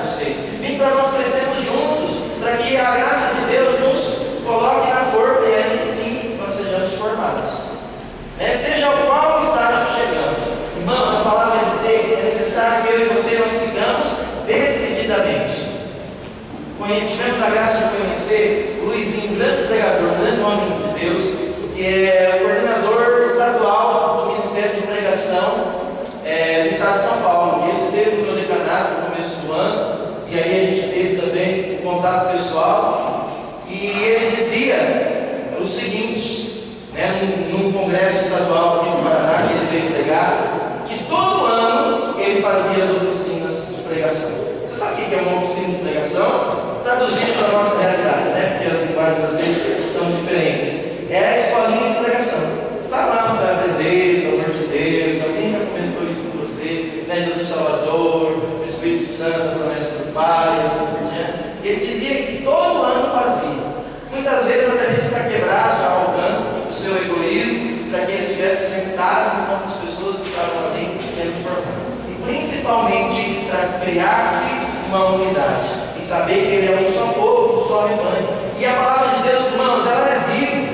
vocês. Vim para nós crescermos juntos, para que a graça de Deus nos coloque na forma e aí sim nós sejamos formados. Seja o qual estágio chegamos. Irmãos, a palavra vai dizer, é necessário que eu e você nós sigamos decididamente. Tivemos a graça de conhecer o Luizinho, um grande pregador, um grande homem de Deus, que é o coordenador estadual do Ministério de Pregação do Estado de São Paulo. E ele esteve no meu decanato no começo do ano, e aí a gente teve também um contato pessoal, e ele dizia o seguinte, num congresso estadual aqui no Paraná, que ele veio pregar, que todo ano ele fazia as oficinas de pregação. Você sabe o que é uma oficina de pregação? Traduzindo para a nossa realidade, porque as linguagens às vezes são diferentes. É a escolinha de pregação. Sabe lá, você vai aprender, pelo amor de Deus, alguém já comentou isso com você, Deus do Salvador, o Espírito Santo, a promessa do Pai, assim por diante. Ele dizia que todo ano fazia. Muitas vezes até mesmo para quebrar a sua arrogância, o seu egoísmo, para que ele estivesse sentado enquanto as pessoas estavam ali sendo formadas. E principalmente para criar-se uma unidade. E saber que ele é um só povo, um só rebanho. E a palavra de Deus, irmãos, ela é viva.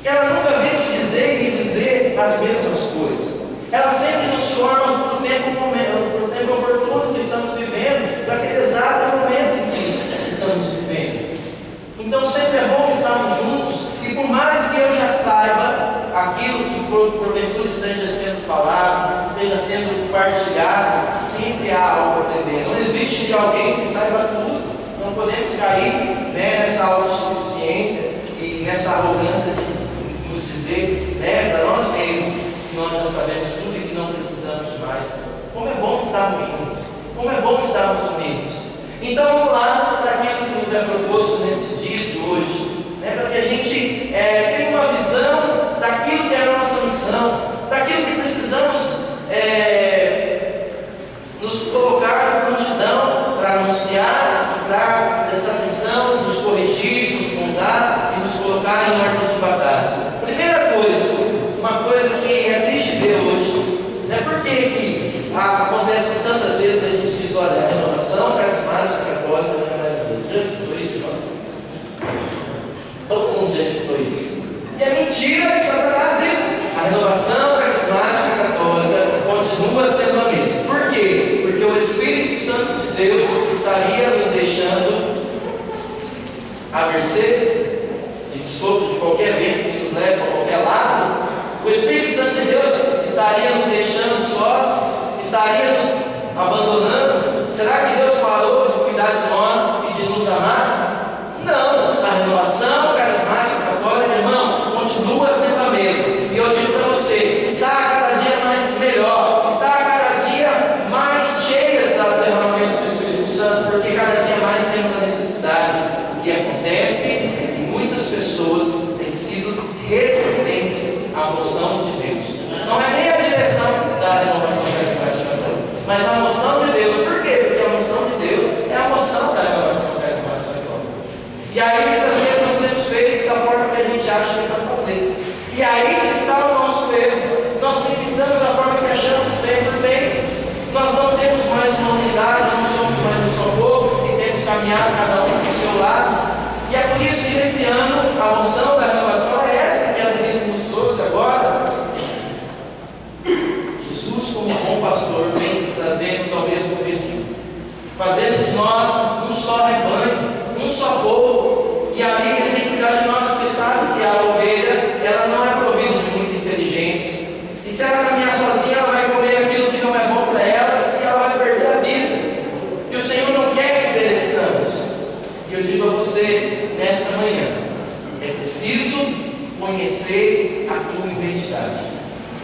Ela nunca vem te dizer e me dizer as mesmas coisas. Ela sempre nos forma para o tempo oportuno que estamos vivendo, para aquele exato momento em que estamos vivendo. Então sempre é bom estarmos juntos, e por mais que eu já saiba aquilo que porventura esteja sendo falado, esteja sendo partilhado, sempre há algo a aprender. Não existe de alguém que saiba tudo. Não podemos cair nessa autossuficiência e nessa arrogância de nos dizer para nós mesmos que nós já sabemos tudo e que não precisamos de mais. Como é bom estarmos juntos, como é bom estarmos unidos. Então vamos lá para aquilo que nos é proposto nesse dia de hoje, para que a gente tenha uma visão daquilo que é a nossa missão, daquilo que precisamos nos colocar na prontidão para anunciar, para prestar atenção, nos corrigir, nos moldar e nos colocar em ordem de batalha. Primeira coisa, uma coisa que é triste ver hoje, por que acontece tantas vezes a gente diz, olha, a renovação carismática católica não é mais a mesma. Já escutou isso, irmão? Todo mundo já escutou isso. E é mentira de Satanás isso. A renovação carismática católica continua sendo a mesma. Por quê? Porque o Espírito Santo de Deus estaria nos deixando à mercê de sopro de qualquer vento que nos leva a qualquer lado. O Espírito Santo de Deus estaria nos deixando sós, estaria nos abandonando. Será que Deus parou de cuidar de nós e de nos amar? Não. A renovação carismática católica, irmãos, continua sendo a mesma. E eu digo para você, está a cada dia mais melhor, está a cada dia mais cheia do derramamento do Espírito Santo, porque cada dia mais temos a necessidade. O que acontece é que muitas pessoas têm sido resistentes à moção de Deus. Não é nem a direção da renovação carismática católica, mas a moção de Deus. Por quê? Porque a moção de Deus é a moção da renovação carismática católica. E aí muitas vezes nós temos feito da forma que a gente acha que é para fazer. E aí está o nosso erro. Nós ministramos da forma que achamos bem por bem. Nós não temos mais uma unidade, não somos mais um só povo, e temos caminhado cada um para o seu lado. E é por isso que nesse ano a moção da renovação é essa que a Denise nos trouxe agora. Jesus, como bom pastor, vem trazer-nos ao mesmo objetivo, fazendo de nós um só rebanho, um só povo. E ali ele tem que cuidar de nós, porque sabe que a ovelha ela não é provida de muita inteligência. E se ela caminhar sozinha, ela vai comer aquilo que não é bom para ela e ela vai perder a vida. E o Senhor não quer que pereçamos. E eu digo a você nesta manhã, é preciso conhecer a tua identidade.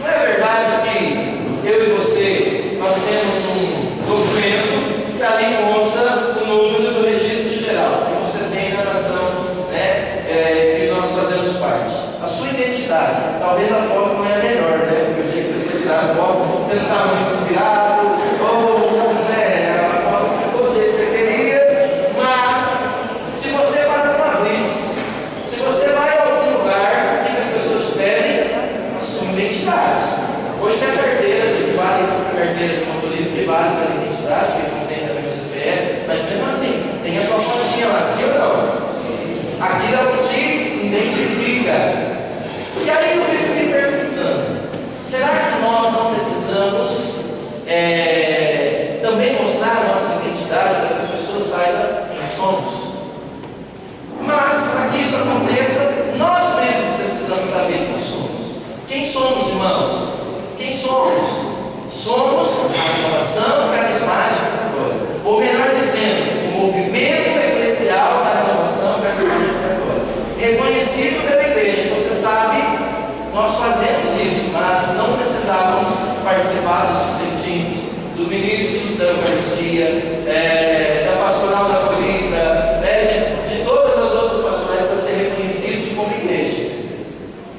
Não é verdade que eu e você, nós temos um documento que ali consta o número do registro geral que você tem na nação, que nós fazemos parte. A sua identidade, talvez a foto não é a melhor, porque o dia que você foi tirar a foto, você não estava muito inspirado, ou a foto não ficou do jeito que você queria, mas se você vai para uma blitz, se você vai a algum lugar, o que as pessoas pedem? A sua identidade. Hoje tem a carteira de motorista que vale para a identidade, que contém também o CPF, identidade para que as pessoas saibam quem somos. Mas, para que isso aconteça, nós mesmos precisamos saber quem somos. Quem somos, irmãos? Quem somos? Somos a renovação carismática católica. Ou melhor dizendo, o movimento eclesial da renovação carismática católica. Reconhecido pela igreja. Você sabe, nós fazemos isso, mas não precisávamos participar dos vicentinos, dos ministros da Eucaristia, da pastoral da acolhida, de todas as outras pastorais para serem reconhecidos como igreja.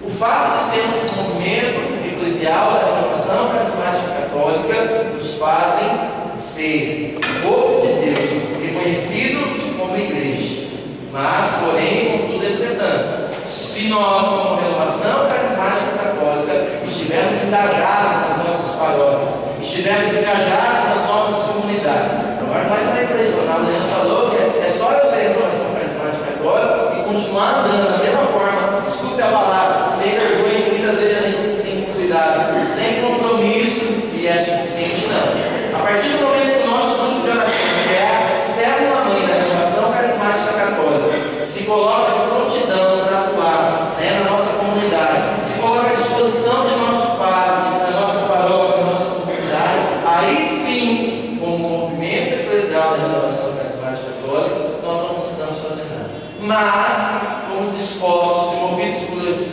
O fato de sermos um movimento eclesial da renovação carismática católica nos fazem ser o povo de Deus, reconhecidos como igreja. Mas, porém, contudo, entretanto, se nós, como renovação carismática católica, estivermos engajados nas nossas paróquias, estivermos engajados nas nossas comunidades, agora não vai sair para isso, a Leandro falou que é só eu ser renovação carismática católica e continuar andando da mesma forma, desculpe a palavra, sem vergonha, que muitas vezes a gente tem se cuidado, sem compromisso, e é suficiente não. A partir do momento que o nosso grupo de oração, que é a célula-mãe da renovação carismática católica, se coloca de prontidão para atuar na nossa comunidade, se coloca à disposição de nosso padre, da nossa paróquia, da nossa comunidade, aí sim, como movimento eclesial da renovação carismática católica, nós não precisamos fazer nada. Mas, como dispostos e movidos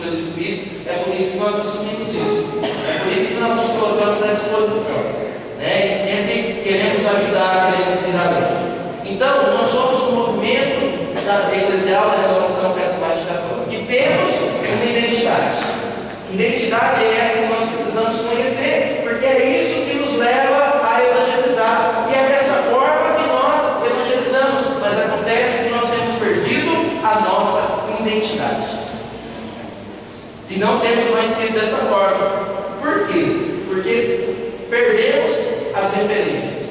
pelo Espírito, é por isso que nós assumimos isso. É por isso que nós nos colocamos à disposição. E sempre queremos ajudar, queremos ir além. Então, nós somos um movimento eclesial da renovação carismática católica. E temos uma identidade. Identidade é essa que nós precisamos conhecer, porque é isso que nos leva a evangelizar. E é dessa forma que nós evangelizamos. Mas acontece que nós temos perdido a nossa identidade. E não temos mais sido dessa forma. Por quê? Porque perdemos as referências.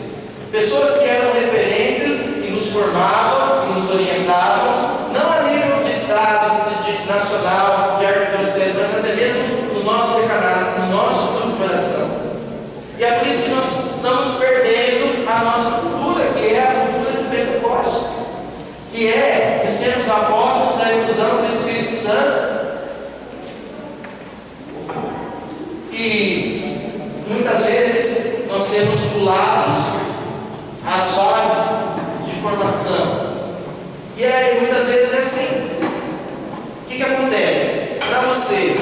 Pessoas que eram referências e nos formavam e nos orientavam, não a nível de Estado, de nacional, de arquidiocese, mas até mesmo no nosso decanato, no nosso grupo de oração. E é por isso que nós estamos perdendo a nossa cultura, que é a cultura de Pentecostes, que é de sermos apóstolos da efusão do Espírito Santo. E muitas vezes nós temos pulado as fases de formação. E aí muitas vezes é assim. O que acontece? Para você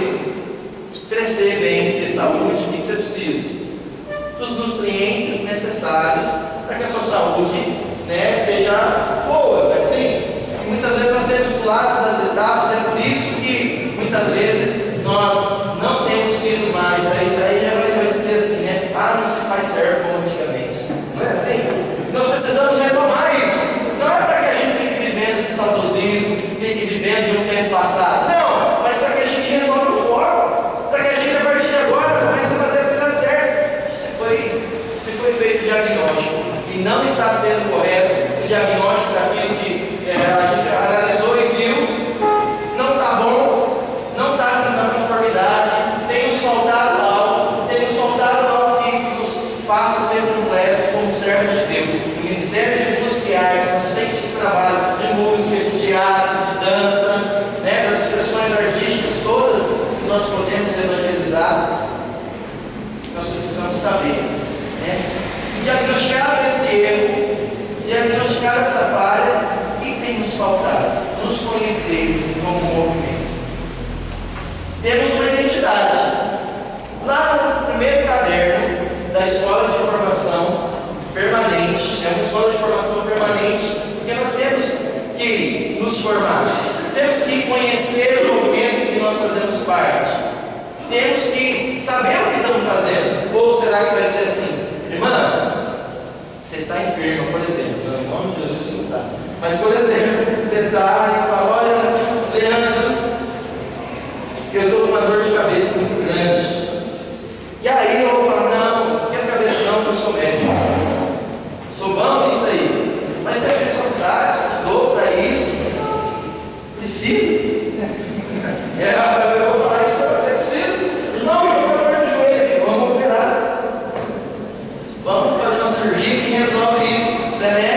crescer bem, ter saúde, o que você precisa? Dos nutrientes necessários para que a sua saúde seja boa, assim. E muitas vezes nós temos pulado as etapas, é por isso que muitas vezes nós não temos sido mais, aí já vai dizer assim, não se faz servo como antigamente. Não é assim? Nós precisamos retomar isso. Não é para que a gente fique vivendo de saudosismo, fique vivendo de um tempo passado. Não, mas para que a gente renove o foco, para que a gente a partir de agora comece a fazer a coisa certa. Se foi feito o diagnóstico e não está sendo correto o diagnóstico daquilo que a gente analisou e viu, não está bom, não está na conformidade, temos faltado algo que nos faça ser completos como servos de Deus. O Ministério de Música e Artes, nosso tempo de trabalho de música, de teatro, de dança, das expressões artísticas todas que nós podemos evangelizar, nós precisamos saber, e diagnosticar esse erro, diagnosticar essa falha, e tem nos faltado nos conhecer como movimento. Temos uma identidade. Lá no primeiro caderno da Escola de Formação Permanente, é uma escola de formação permanente, porque nós temos que nos formar, temos que conhecer o movimento que nós fazemos parte, temos que saber o que estamos fazendo. Ou será que vai ser assim, irmã, você está enferma, por exemplo, em nome de Jesus você não está, mas por exemplo, você está e fala, olha, Leandro, eu estou com uma dor de cabeça muito grande. E aí eu vou falar, não esquenta a cabeça não, eu sou médico. Sou bom nisso aí. Mas você fez faculdade, estudou para isso? Precisa? Eu vou falar isso para você, precisa? Irmão, eu vou perder o joelho aqui, vamos operar. Vamos fazer uma cirurgia que resolve isso. Você é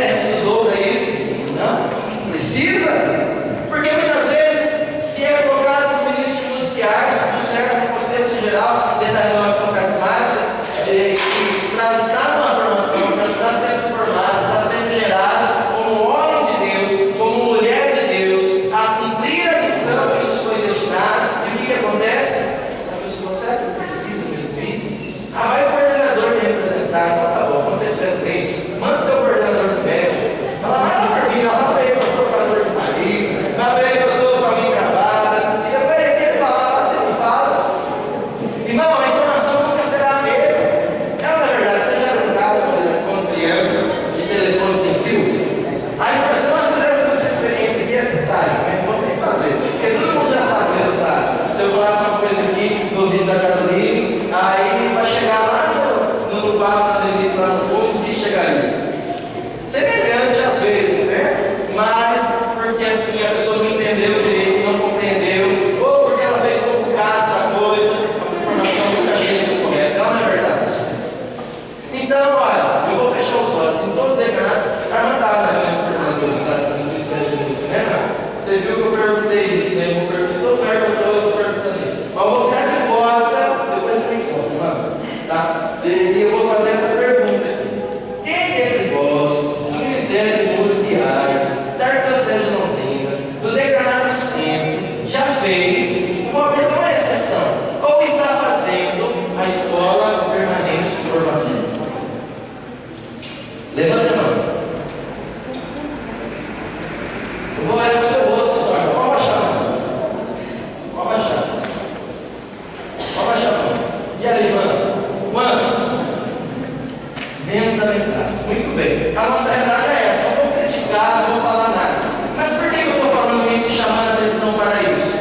nossa realidade é essa. Não vou criticar, não vou falar nada. Mas por que eu estou falando isso e chamando a atenção para isso?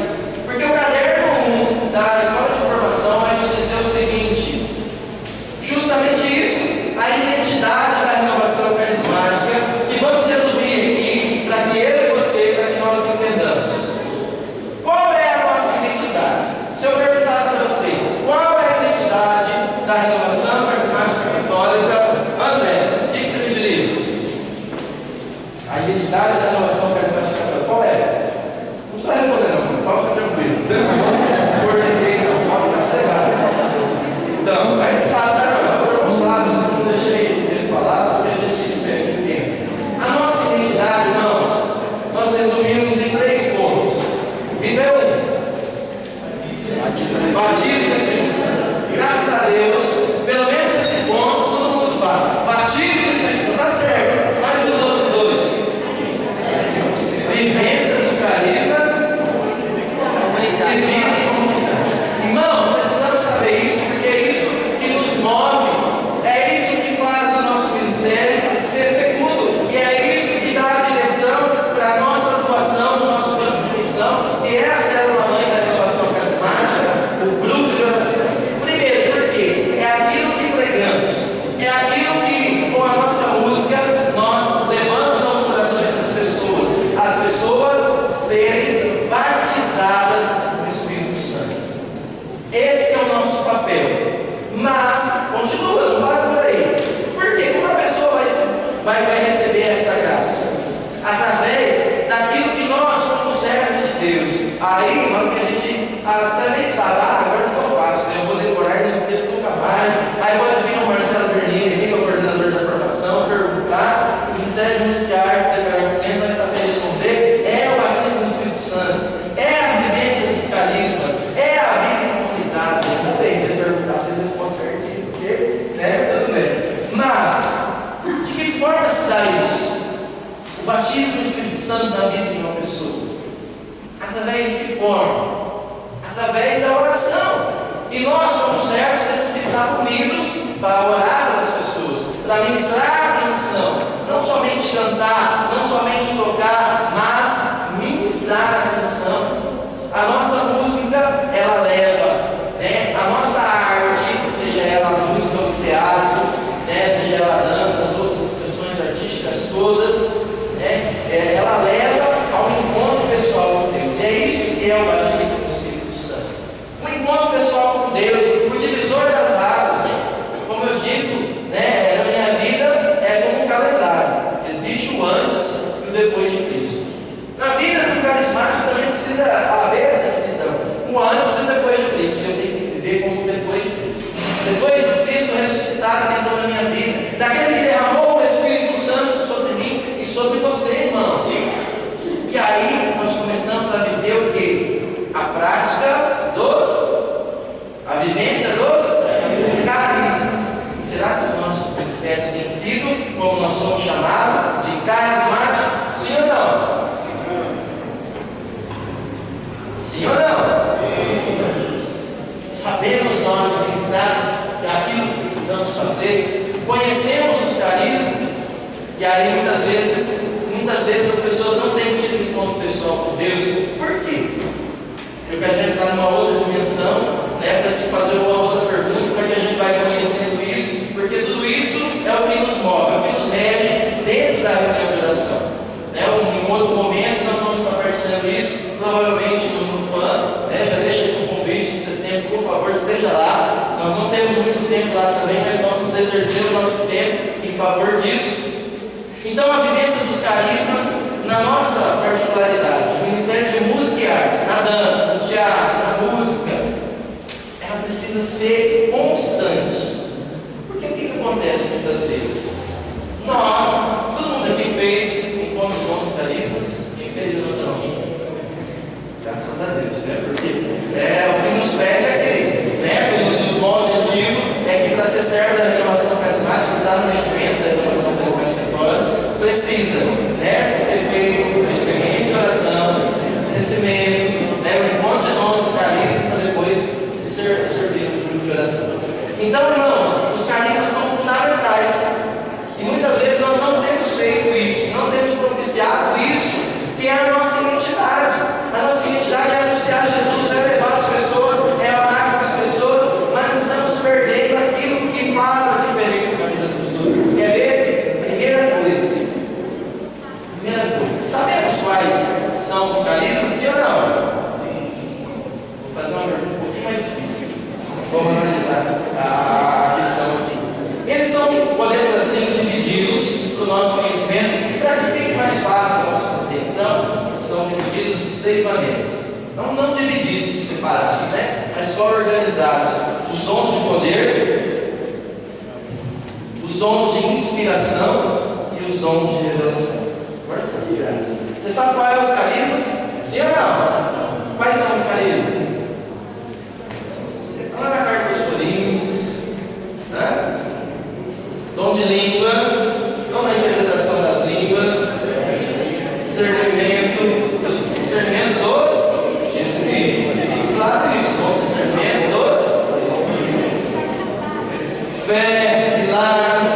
Porque o caderno 1 da Escola de Formação vai nos dizer o seguinte: justamente isso, a identidade da renovação carismática, que vamos resumir aqui, para que eu e você, para que nós entendamos. Qual é a nossa identidade? Se eu perguntasse para você, qual é a identidade da renovação carismática católica, André, o que você me diria? A identidade da renovação carismática católica, qual é? Não precisa responder não, pode ficar tranquilo. Por ninguém não, pode ficar cegado. Então, a gente sabe, eu não sabe, eu não deixei ele falar, porque a gente entende. A nossa identidade, irmãos, nós resumimos em 3 pontos. Primeiro, batismo no Espírito Santo. Graças a Deus, pelo menos esse ponto todo mundo fala. Batismo no Espírito Santo, está certo. Mas os outros 2? Vivência dos carismas e vida em comunidade. Irmãos, precisamos saber isso, porque é isso que nos move, é isso que faz o nosso ministério ser fecundo, e é isso que dá a direção para a nossa atuação, no nosso campo de missão, que é a célula-mãe da renovação carismática, o grupo de oração. Primeiro, porque é aquilo que pregamos, é aquilo que, com a nossa música, nós levamos aos corações das pessoas, as pessoas serem batizadas no Espírito Santo. Esse é o nosso papel. Mas, continua, não para por aí. Porque como a pessoa vai receber essa graça? Através daquilo que nós somos servos de Deus. Aí, logo que a gente até nem sabe, agora ficou fácil, né? Eu vou decorar e não esqueço nunca mais. Aí pode vir o Marcelo Bernini, que é o coordenador da formação, perguntar, o Ministério de Música e Arte, declarar ciência, vai saber responder. É o batismo do Espírito Santo, é a vivência dos carismas, é a vida em comunidade. Não tem se perguntar, vocês respondem certinho, porque, né? Tudo bem. Mas, de que forma se dá isso? O batismo do Espírito Santo na vida de uma pessoa. Através de que forma? Através da oração. E nós, como servos, temos que estar unidos para orar pelas pessoas, para ministrar a canção. Não somente cantar, não somente tocar, mas ministrar a canção. A nossa música, ela leva, né, a nossa arte, seja ela a música ou o teatro, né, seja ela a dança, as outras expressões artísticas todas, né, ela leva ao encontro pessoal com Deus. E é isso que é o batismo do Espírito Santo. O encontro pessoal com Deus, o divisor das águas. Como eu digo, né, na minha vida é como um calendário. Existe o antes e o depois de Cristo. Na vida do carismático também precisa haver essa divisão. Um antes e o depois de Cristo. Eu tenho que viver como depois de Cristo. Depois de Cristo ressuscitado que entrou na minha vida, daquele que derramou o Espírito Santo sobre mim e sobre você, irmão. E aí nós começamos a viver o quê? A prática a vivência dos carismas. Será que os nossos ministérios têm sido, como nós somos chamados, de carismáticos? Sim ou não? Sim ou não? Sabemos na hora de ministrar que é aquilo que precisamos fazer, conhecemos os carismas, e aí muitas vezes as pessoas não têm tido encontro pessoal com Deus. Por quê? Eu quero entrar numa outra dimensão, né, para te fazer uma outra pergunta, para que a gente vai conhecendo isso, porque tudo isso é o que nos move, é o que nos rege dentro da reunião de oração. Né? Em um outro momento nós vamos estar partilhando isso, provavelmente no FAM, né? Já deixa aqui um convite em setembro, por favor, esteja lá. Nós não temos muito tempo lá também, mas vamos exercer o nosso tempo em favor disso. Então, a vivência dos carismas na nossa particularidade, no Ministério de Música e Artes, na dança, no teatro, na música, ela precisa ser constante. Porque o que acontece muitas vezes? Todo mundo aqui fez encontro de bons carismas. Quem fez eu não? Graças a Deus, né? Porque o que nos pede é que, né, nos moldes antigos, é que para ser servo da renovação carismática, estar no regimento da renovação carismática católica, precisa, né, se ter feito uma experiência de oração, crescimento, né, o encontro de novos carismas, para depois se servir no grupo de oração. Então, irmãos, os carismas são fundamentais. E muitas vezes nós não temos não? Vou fazer uma pergunta um pouquinho mais difícil. Vamos analisar a questão aqui. Eles são, podemos assim, divididos para o nosso conhecimento, e para que fique mais fácil a nossa compreensão, são divididos de 3 maneiras. Não divididos, separados, né? Mas só organizados. Os dons de poder, os dons de inspiração e os dons de revelação. Agora ficou de graça. Você sabe quais são os carismas? Sim ou não? Quais são os carismas? Lá na carta dos Coríntios, né? Dom de línguas, dom da interpretação das línguas, discernimento dos espíritos. Claro isso, dom de discernimento dos fé, milagre,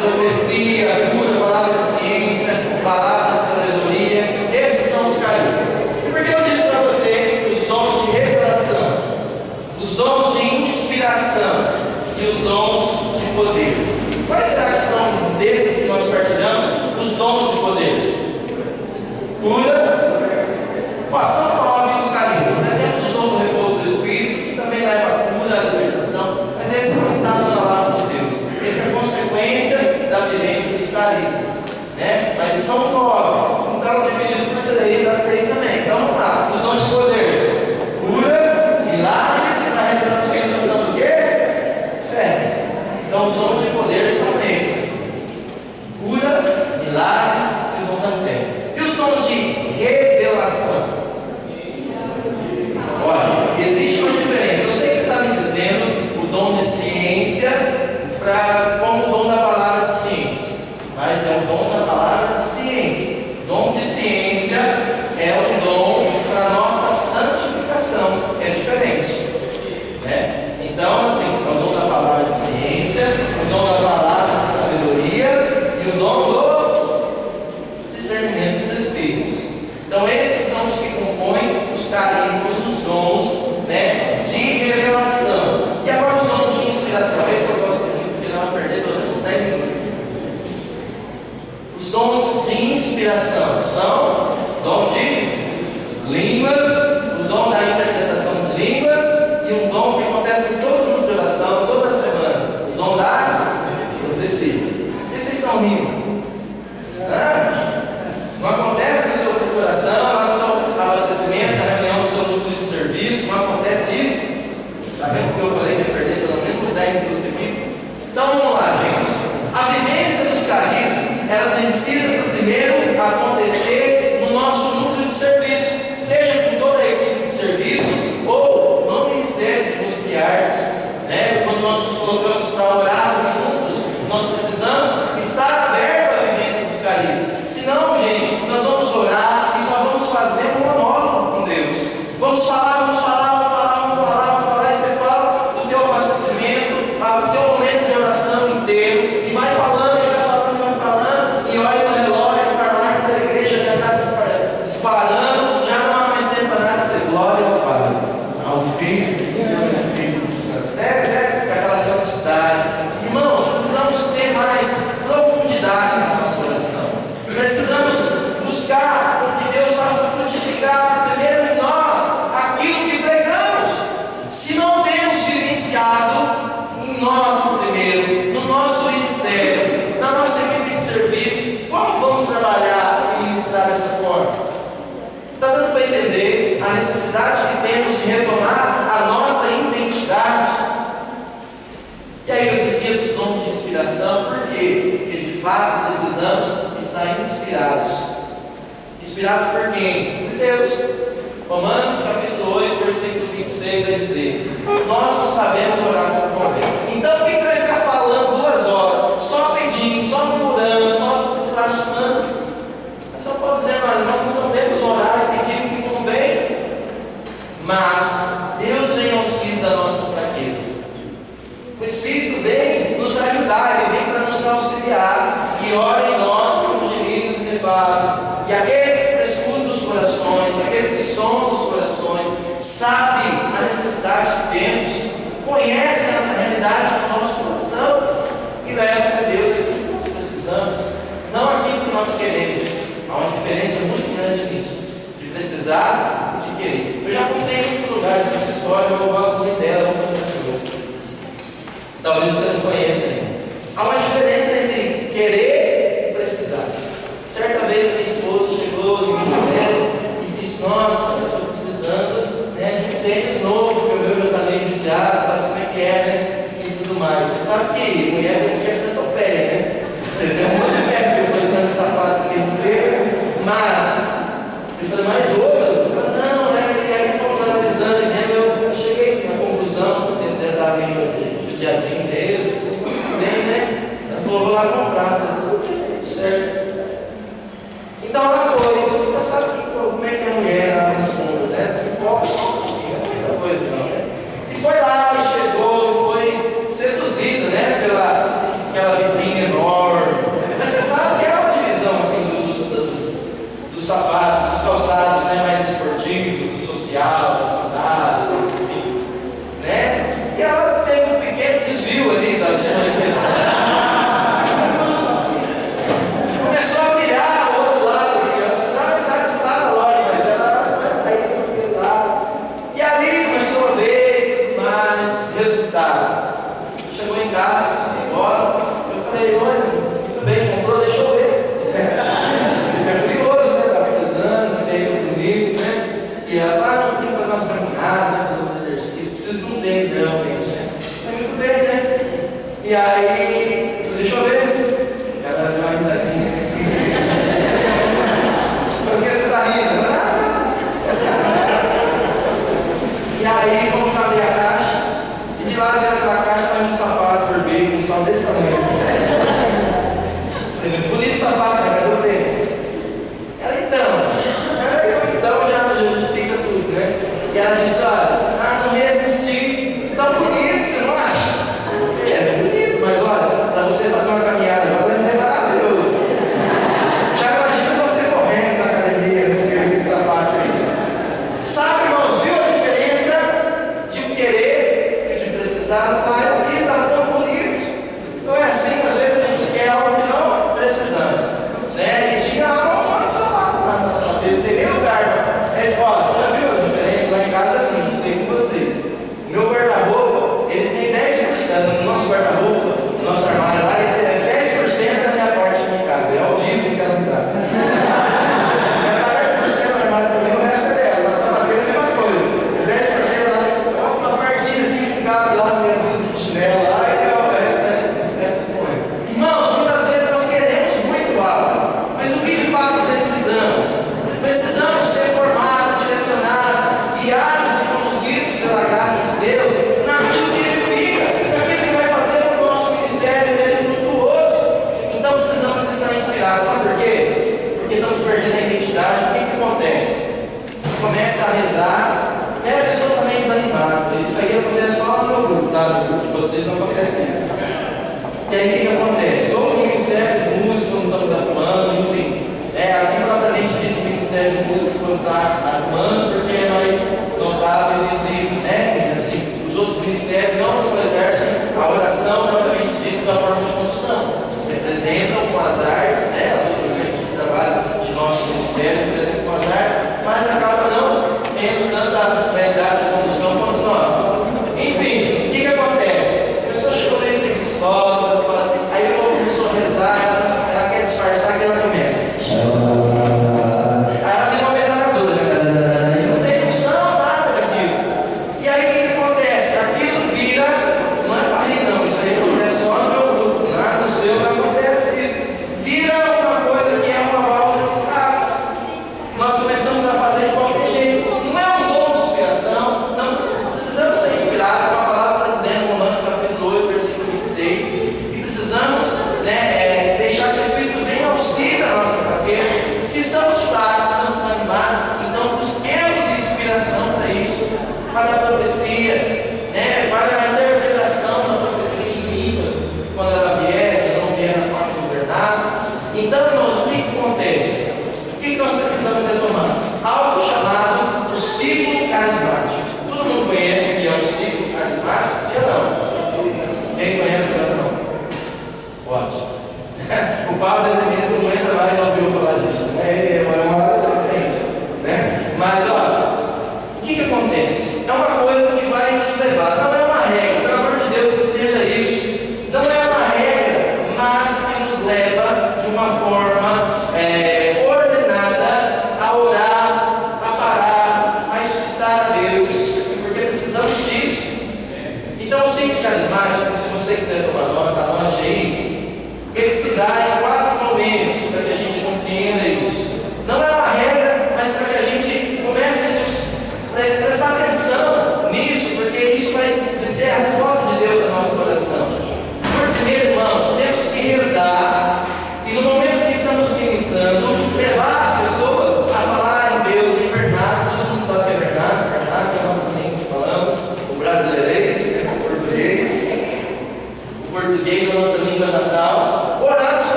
profecia, cura, palavra de ciência, palavra de sabedoria. Esses são os carismas. E por que eu disse para você os dons de revelação, os dons de inspiração e os dons de poder? Quais será que são desses que nós partilhamos os dons de poder? Cura. São 9 os carismas, né? Temos o dom do repouso do Espírito, que também leva a cura, a libertação, mas esse não está na palavra de Deus. Essa é a consequência da vivência dos carismas, né? Mas são 9, então dividido por 3, dá 3 também. Então vamos lá, os dons de poder: cura, milagres, e na realização do que estamos usando o quê? Fé. Então os dons de poder são esses: cura, milagres e o dom da fé. E os dons de revelação? Olha, existe uma diferença. Eu sei que você está me dizendo o dom de ciência como o dom da palavra de ciência, mas é o dom da palavra de ciência. O dom de ciência é um dom para a nossa santificação, é diferente, né? Então, assim, é o dom da palavra de ciência, o dom da palavra de sabedoria e o dom do discernimento dos espíritos. Então, esses são os que compõem os carismas, os dons, né, de revelação. E agora os dons de inspiração. Esse eu gosto muito, porque não vai perder pelo menos 10 minutos. Os dons de inspiração são o dom de línguas, o dom da interpretação de línguas e um dom que acontece em todo mundo de oração, toda semana, o dom da profecia. E vocês estão rindo? Não acontece no seu procuração, lá no seu abastecimento, na reunião do seu núcleo de serviço, não acontece isso? Está vendo que eu falei que ia perder pelo menos 10 minutos aqui? Então vamos lá, gente. A vivência dos carismas, ela precisa primeiro acontecer no nosso núcleo de serviço, seja com toda a equipe de serviço ou no Ministério de Música e Artes, né? Quando nós nos colocamos para orar juntos, nós precisamos estar abertos à vivência dos carismas. Senão, gente, nós vamos orar e só vamos fazer um monólogo com Deus. Vamos falar, e você fala do teu abastecimento, do teu momento de oração inteiro, e vai falando, e olha no relógio, o alarme da igreja já está disparando, já não há mais tempo para nada de ser glória ao Pai, ao Filho e ao Espírito Santo. Aquela santidade. Irmãos, precisamos ter mais profundidade na nossa oração. Precisamos buscar o que Deus faça frutificar primeiro em nós aquilo que pregamos. Se não temos vivenciado em nós primeiro, no nosso ministério, na nossa equipe de serviço, como vamos trabalhar e ministrar dessa forma? Está dando para entender a necessidade que temos de retomar a nossa identidade? E aí eu dizia dos dons de inspiração, porque de fato precisamos estar inspirados. Inspirados por quem? Por Deus. Romanos capítulo 8, versículo 26 vai dizer: nós não sabemos orar como convém. Então por que você vai ficar falando 2 horas, só pedindo, só murmurando, só se lastimando? É só pode dizer, mas nós não sabemos orar e pedir o que convém. Mas Deus vem ao auxílio da nossa fraqueza. O Espírito vem nos ajudar, Ele vem para nos auxiliar e ora em nós com gemidos inefáveis. E aquele que escuta os corações, aquele que sonda os corações, sabe a necessidade que temos, conhece a realidade do nosso coração e leva até Deus aquilo que nós precisamos, não aquilo que nós queremos. Há uma diferença muito grande nisso, de precisar e de querer. Eu já contei em muitos lugares essa história, eu gosto muito dela, vou contar de novo. Talvez você não conheça ainda. Há uma diferença entre querer e precisar. Certa vez minha esposa chegou em mim e disse: nossa, eu estou precisando, né, de um tênis novo, porque o meu já está meio judiado, sabe como é que é, né? E tudo mais. Você sabe que mulher esquece a topeia, né? Você tem um monte de tempo colocando sapato aqui no dedo, mas eu falei: mas outro? Não, né? E aí fomos analisando, né? Eu cheguei na conclusão, que ele estava meio judiadinho dele, bem, né? Ela falou: vou lá comprar. Eu falei: tudo certo. Então ela foi. Você sabe como é que a mulher lá nas compras, né? Se cobre só um pouquinho, não é muita coisa não, né? E foi lá, e chegou, e foi seduzida, né? Pela aquela vitrine enorme. Mas você sabe que é uma divisão assim dos sapatos, dos calçados, né? Mais esportivos, do social, das sandálias, enfim, né? E ela teve um pequeno desvio ali da sua intenção. Começou a mirar o outro lado, assim, ela precisava entrar nesse lado da loja, mas ela foi aí para aquele lado. E ali começou a ver, mas resultado. Chegou em casa, disse: embora. Eu falei: olha, muito bem, comprou, deixa eu ver. É curioso, né? Está precisando, tem isso bonito, né? E ela fala: não, tem que fazer uma caminhada, fazer uns exercícios, preciso de um tênis realmente, né? Mas muito bem, né? E aí, eu falei: deixa eu ver. Ela deu uma risadinha. Por que você está rindo? E aí fomos abrir a caixa, e de lá dentro da caixa saiu um sapato vermelho, com um sol desse tamanho assim. Bonito sapato, né? Cadê o tênis? Ela: então já justifica tudo, né? E ela disse: olha, não resisti, tão bonito, você não acha? É bonito, mas olha, para você fazer uma caminhada agora vai ser maravilhoso. Já imagina você correndo na academia, esse sapato aí. Sabe, irmãos, viu a diferença de querer e de precisar? Eu fiz, estava tão bonito. Não é assim, às vezes a gente quer algo que não precisamos, né? E tinha lá um monte de sapato lá na sapateira, não tem nem lugar. Você já viu a diferença? Lá em casa é assim, não sei com vocês. O meu guarda-roupa, ele tem 10%, no nosso guarda-roupa, no nosso armário lá, ele tem 10% da minha parte aqui em casa. É o dízimo que ela me dá. Ela dá 10% do armário para mim, o resto é dela. Na sapateira é a mesma coisa. É 10% lá, uma partinha assim que cabe lá, meia dúzia de chinelo lá, e o resto é tudo com ele. Irmãos, muitas vezes nós queremos muito algo, mas o que de fato precisamos? Precisamos ser formados, direcionados, guiados e conduzidos pela graça de Deus naquilo que Ele fica, naquilo que vai fazer o nosso ministério dele frutuoso. Então precisamos estar inspirados. Sabe por quê? Porque estamos perdendo a identidade. O que acontece? Você começa a rezar, é a pessoa também desanimada. Isso aí acontece só no meu grupo, tá? No grupo de vocês não acontece isso. E aí o que acontece? Ou no ministério de música, quando estamos atuando, enfim. Aqui propriamente dito, o ministério de música quando está atuando, porque é mais notável e visível, né? E assim, os outros ministérios não exercem a oração propriamente dito da forma de condução. Se representam com as artes, né? As outras frentes de trabalho de nosso ministério representam com as artes, mas acaba não tendo tanta realidade de condução quanto nós. Enfim, o que acontece? A pessoa chegou meio preguiçosa, aí o povo começou a rezar, ela quer disfarçar que ela começa. Aí ela tem uma metralhadora, e não tem função, nada daquilo. E aí o que acontece? Aquilo vira, não é para rir não, isso aí acontece só no meu grupo, lá no seu não acontece isso. Vira uma coisa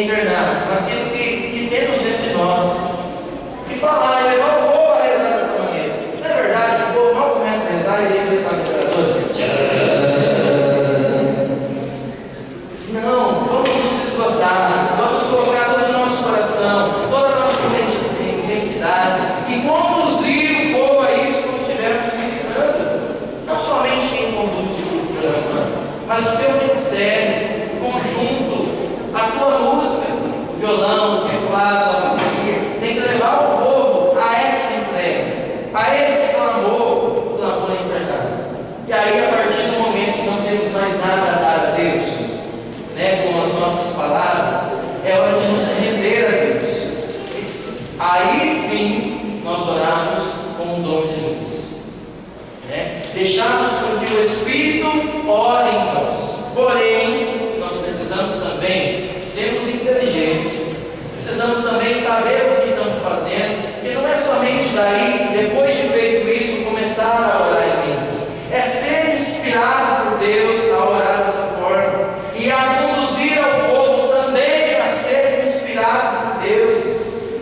encarnar naquilo que temos dentro de nós. E falar e levar o povo a rezar dessa maneira. Não é verdade? O povo mal começa a rezar e ele está declarando. Não, vamos nos esgotar, vamos colocar todo o nosso coração, toda a nossa intensidade e conduzir o povo a isso como estivermos ministrando. Não somente quem conduz o grupo de oração, mas o teu ministério, o conjunto, a tua música, o violão, o teclado, a bateria, tem que levar o povo a essa entrega, a esse clamor encarnado. E aí, a partir do momento que não temos mais nada a dar a Deus, com as nossas palavras, é hora de nos render a Deus. Aí sim nós oramos com o dom de línguas, deixarmos com que o Espírito ore em nós. Porém, nós precisamos também sermos inteligentes, precisamos também saber o que estamos fazendo, que não é somente daí, depois de feito isso, começar a orar em línguas, é ser inspirado por Deus a orar dessa forma e a conduzir ao povo também a ser inspirado por Deus.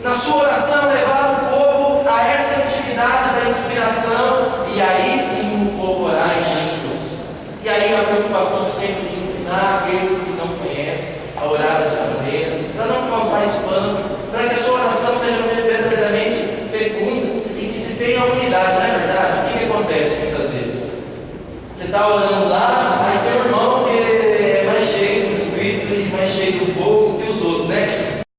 Na sua oração, levar o povo a essa intimidade da inspiração, e aí sim o povo orar em línguas. E aí a preocupação sempre de ensinar aqueles que não conhecem a orar dessa maneira, para não causar espanto, para que a sua oração seja verdadeiramente fecunda e que se tenha unidade. Não é verdade? O que acontece muitas vezes? Você está orando lá,